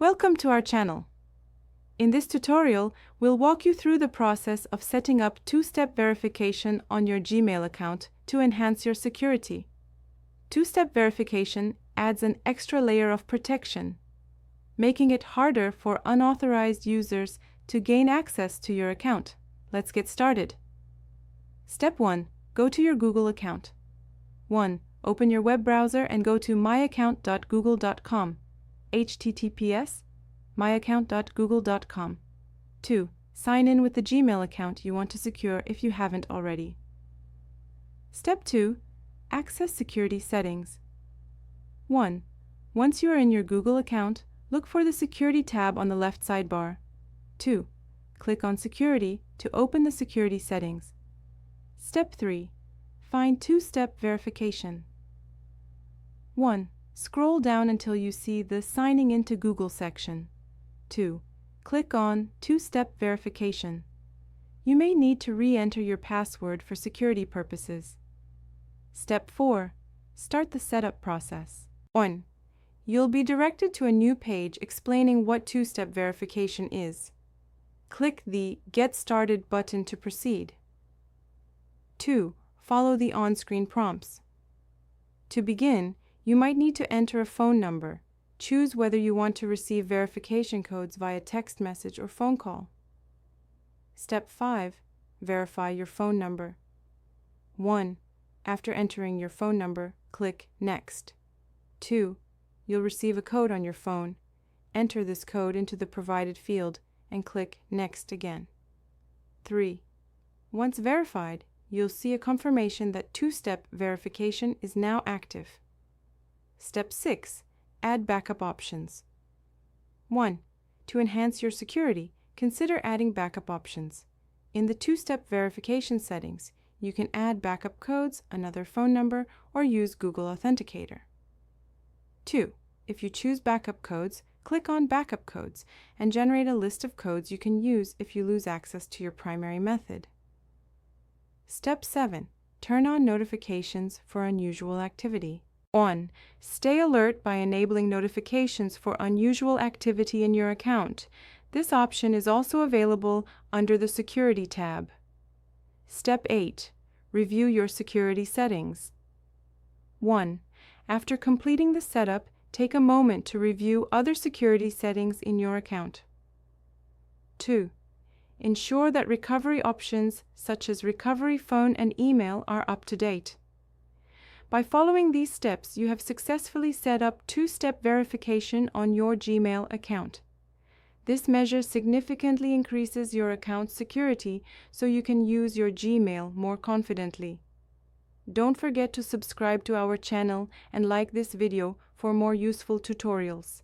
Welcome to our channel. In this tutorial, we'll walk you through the process of setting up two-step verification on your Gmail account to enhance your security. Two-step verification adds an extra layer of protection, making it harder for unauthorized users to gain access to your account. Let's get started. Step 1. Go to your Google account. 1. Open your web browser and go to myaccount.google.com. https myaccount.google.com. 2. Sign in with the Gmail account you want to secure if you haven't already. Step 2. Access security settings. 1. Once you are in your Google account, look for the Security tab on the left sidebar. 2. Click on Security to open the security settings. Step 3. Find two-step verification. 1. Scroll down until you see the Signing into Google section. 2. Click on Two-Step Verification. You may need to re-enter your password for security purposes. Step 4. Start the setup process. 1. You'll be directed to a new page explaining what two-step verification is. Click the Get Started button to proceed. 2. Follow the on-screen prompts. To begin, you might need to enter a phone number. Choose whether you want to receive verification codes via text message or phone call. Step 5. Verify your phone number. 1. After entering your phone number, click Next. 2. You'll receive a code on your phone. Enter this code into the provided field and click Next again. 3. Once verified, you'll see a confirmation that two-step verification is now active. Step 6. Add backup options. 1. To enhance your security, consider adding backup options. In the two-step verification settings, you can add backup codes, another phone number, or use Google Authenticator. 2. If you choose backup codes, click on Backup Codes and generate a list of codes you can use if you lose access to your primary method. Step 7. Turn on notifications for unusual activity. 1. Stay alert by enabling notifications for unusual activity in your account. This option is also available under the Security tab. Step 8. Review your security settings. 1. After completing the setup, take a moment to review other security settings in your account. 2. Ensure that recovery options such as recovery phone and email are up to date. By following these steps, you have successfully set up two-step verification on your Gmail account. This measure significantly increases your account's security so you can use your Gmail more confidently. Don't forget to subscribe to our channel and like this video for more useful tutorials.